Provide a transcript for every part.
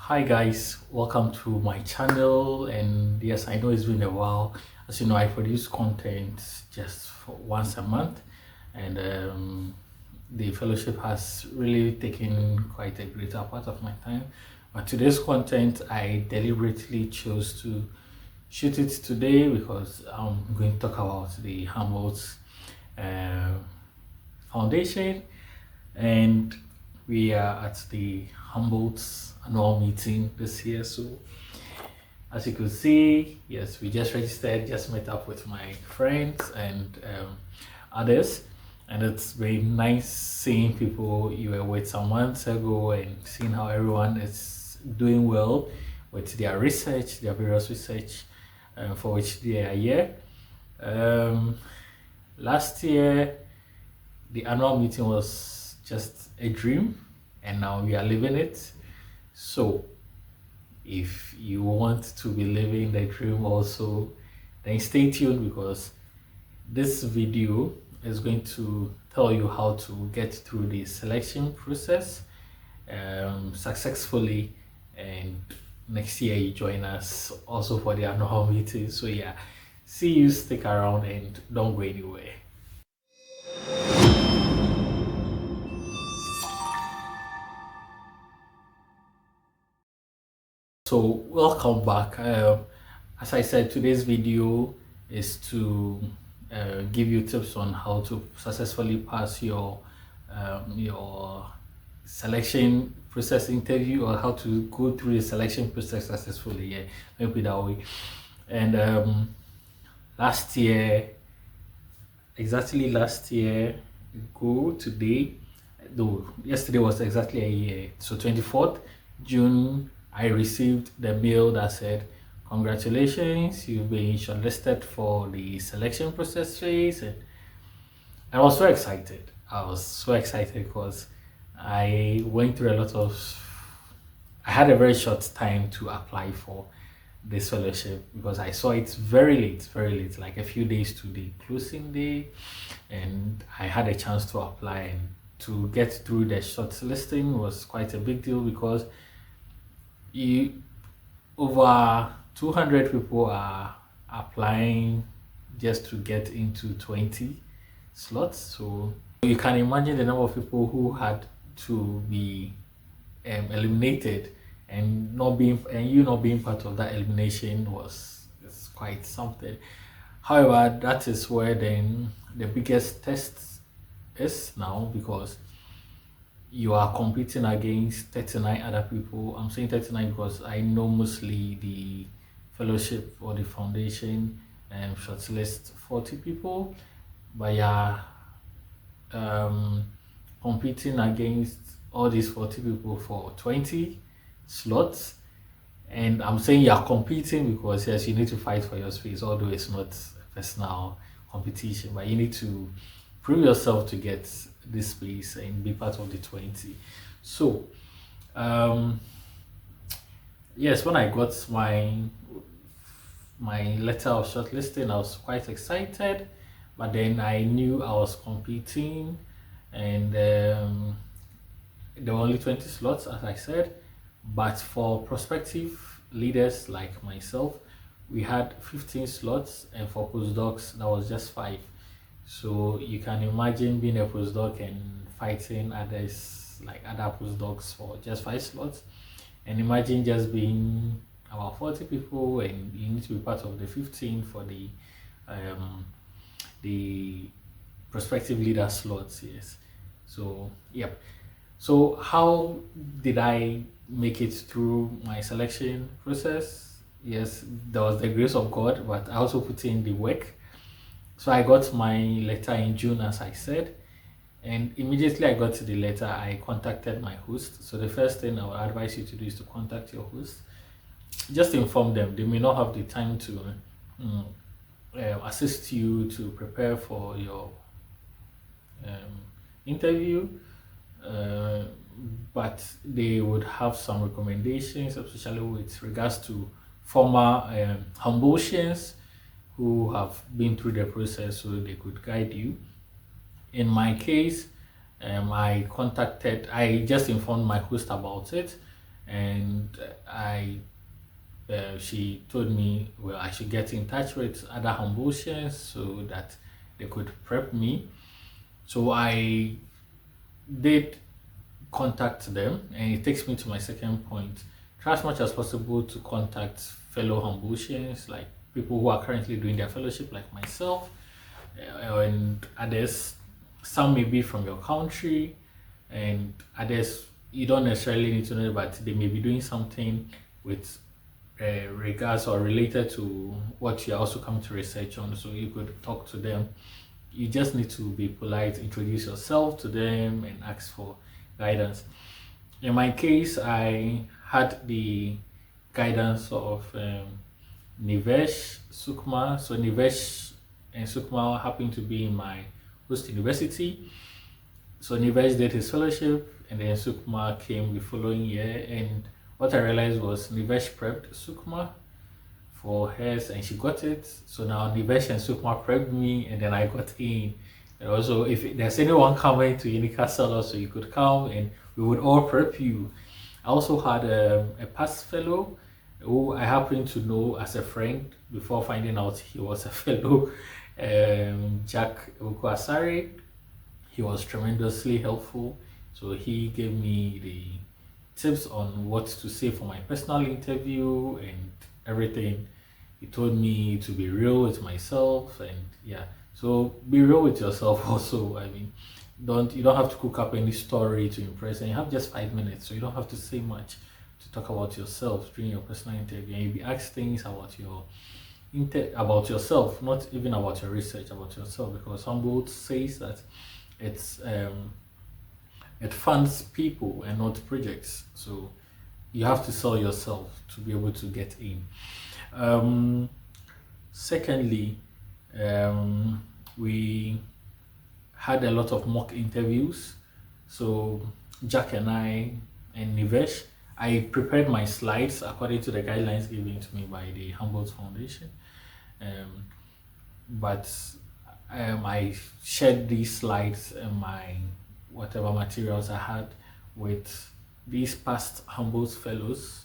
Hi guys, welcome to my channel. And yes, I know it's been a while. As you know, I produce content just for once a month, and the fellowship has really taken quite a greater part of my time. But today's content, I deliberately chose to shoot it today because I'm going to talk about the Humboldt uh, Foundation, and we are at the Humboldt annual meeting this year. So as you could see, yes, we just registered, just met up with my friends and others, and it's been nice seeing people you were with some months ago and seeing how everyone is doing well with their research, their various research for which they are here. Um, Last year the annual meeting was just a dream, and now we are living it. So if you want to be living the dream also, then stay tuned, because this video is going to tell you how to get through the selection process successfully, and next year you join us also for the annual meeting. So yeah, see you, stick around and don't go anywhere. So welcome back. As I said, today's video is to give you tips on how to successfully pass your selection process interview, or how to go through the selection process successfully. Yeah, let me put it that way. And last year, exactly last year, go today, though yesterday was exactly a year. So 24th June, I received the mail that said, congratulations, you've been shortlisted for the selection process phase. And I was so excited. I was so excited because I went through a lot of, I had a very short time to apply for this fellowship because I saw it very late, like a few days to the closing day, and I had a chance to apply. And to get through the shortlisting was quite a big deal because you, over 200 people are applying just to get into 20 slots. So you can imagine the number of people who had to be eliminated, and you not being part of that elimination was is quite something. However, that is where then the biggest test is now, because you are competing against 39 other people. I'm saying 39 because I know mostly the fellowship or the foundation shortlist 40 people, but yeah, um, competing against all these 40 people for 20 slots. And I'm saying you're competing because yes, you need to fight for your space, although it's not a personal competition, but you need to prove yourself to get this space and be part of the 20. So um yes, when I got my letter of shortlisting, I was quite excited, but then I knew I was competing, and there were only 20 slots, as I said. But for prospective leaders like myself, we had 15 slots, and for postdocs, that was just 5. So you can imagine being a postdoc and fighting others, like other postdocs, for just 5 slots. And imagine just being about 40 people and you need to be part of the 15 for the prospective leader slots. Yes. So yep. So how did I make it through my selection process? Yes, there was the grace of God, but I also put in the work. So I got my letter in June, as I said, and immediately I got to the letter, I contacted my host. So the first thing I would advise you to do is to contact your host. Just inform them. They may not have the time to um, assist you to prepare for your um, interview, uh, but they would have some recommendations, especially with regards to former Humboldtians who have been through the process, so they could guide you. In my case, I just informed my host about it, and she told me, well, I should get in touch with other Humbletians so that they could prep me. So I did contact them, and it takes me to my second point. Try as much as possible to contact fellow Humbletians, like people who are currently doing their fellowship, like myself, and others. Some may be from your country, and others you don't necessarily need to know, but they may be doing something with regards or related to what you're also coming to research on, so you could talk to them. You just need to be polite, introduce yourself to them, and ask for guidance. In my case, I had the guidance of Nivesh Sukma. So Nivesh and Sukma happened to be in my host university. So Nivesh did his fellowship, and then Sukma came the following year. And what I realized was Nivesh prepped Sukma for hers, and she got it. So now Nivesh and Sukma prepped me, and then I got in. And also, if there's anyone coming to Unicastle, also you could come, and we would all prep you. I also had a past fellow who I happened to know as a friend before finding out he was a fellow, Jack Okwasari. He was tremendously helpful. So he gave me the tips on what to say for my personal interview and everything. He told me to be real with myself, and yeah. So be real with yourself also. I mean, you don't have to cook up any story to impress, and you have just 5 minutes, so you don't have to say much to talk about yourself during your personal interview. And you be asked things about about yourself, not even about your research, about yourself, because Humboldt says that it's it funds people and not projects. So you have to sell yourself to be able to get in. Secondly, we had a lot of mock interviews. So Jack and I and Nivesh, I prepared my slides according to the guidelines given to me by the Humboldt Foundation. Um, but I shared these slides and my whatever materials I had with these past Humboldt fellows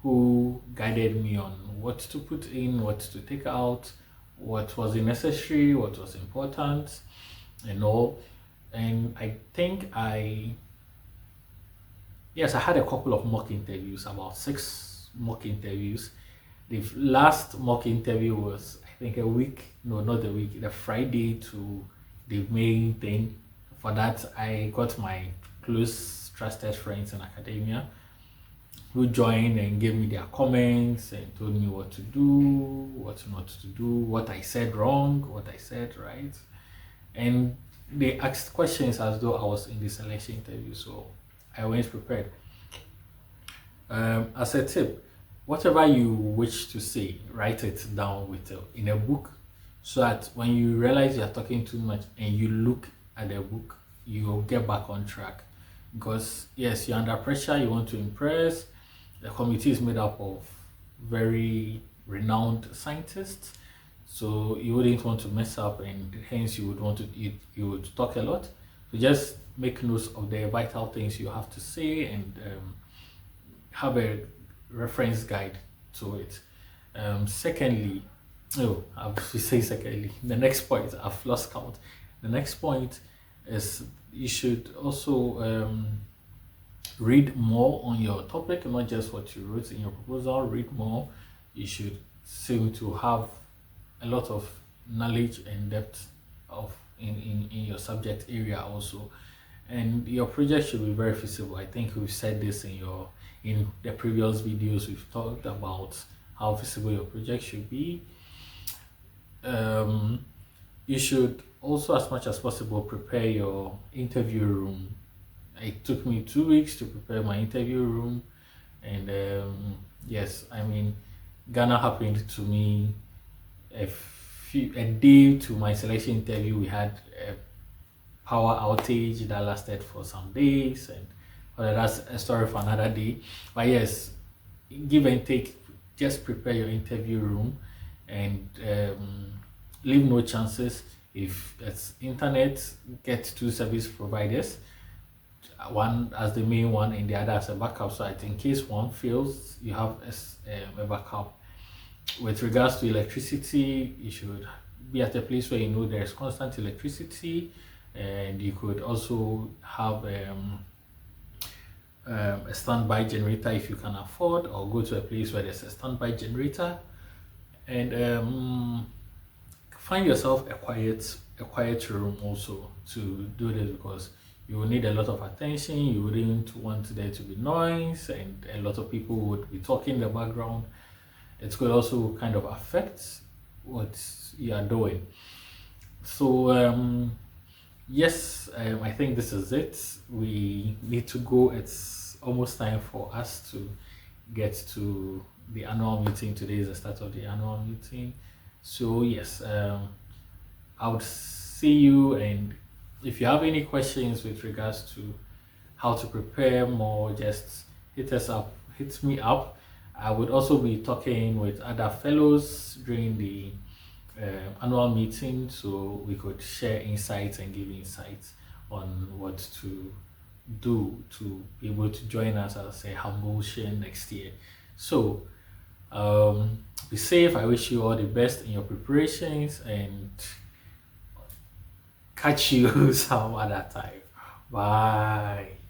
who guided me on what to put in, what to take out, what was necessary, what was important, and all. And I think yes, I had a couple of mock interviews, about 6 mock interviews. The last mock interview was, I think, a week, no, not a week, the Friday to the main thing. For that, I got my close, trusted friends in academia who joined and gave me their comments and told me what to do, what not to do, what I said wrong, what I said right. And they asked questions as though I was in the selection interview, so I went prepared. As a tip, whatever you wish to say, write it down in a book, so that when you realize you're talking too much and you look at the book, you'll get back on track. Because yes, you're under pressure, you want to impress. The committee is made up of very renowned scientists, so you wouldn't want to mess up, and hence you would talk a lot. So just make notes of the vital things you have to say, and have a reference guide to it. Secondly, no, I should say secondly, the next point, I've lost count. The next point is you should also read more on your topic, not just what you wrote in your proposal. Read more. You should seem to have a lot of knowledge and depth in your subject area also, and your project should be very feasible. I think we've said this in the previous videos. We've talked about how feasible your project should be. You should also, as much as possible, prepare your interview room. It took me 2 weeks to prepare my interview room, and yes, I mean, Ghana happened to me a day to my selection interview. We had a power outage that lasted for some days, and well, that's a story for another day. But yes, give and take, just prepare your interview room, and leave no chances. If it's internet, get 2 service providers one as the main one and the other as a backup, so that in case one fails, you have a backup. With regards to electricity, you should be at a place where you know there's constant electricity, and you could also have a standby generator if you can afford, or go to a place where there's a standby generator. And find yourself a quiet room also to do this, because you will need a lot of attention. You wouldn't want there to be noise, and a lot of people would be talking in the background. It could also kind of affect what you are doing. So yes, I think this is it. We need to go. It's almost time for us to get to the annual meeting. Today is the start of the annual meeting. So yes, I would see you, and if you have any questions with regards to how to prepare more, just hit me up. I would also be talking with other fellows during the annual meeting, so we could share insights and give insights on what to do to be able to join us as a Humboldt next year. So be safe. I wish you all the best in your preparations, and catch you some other time. Bye.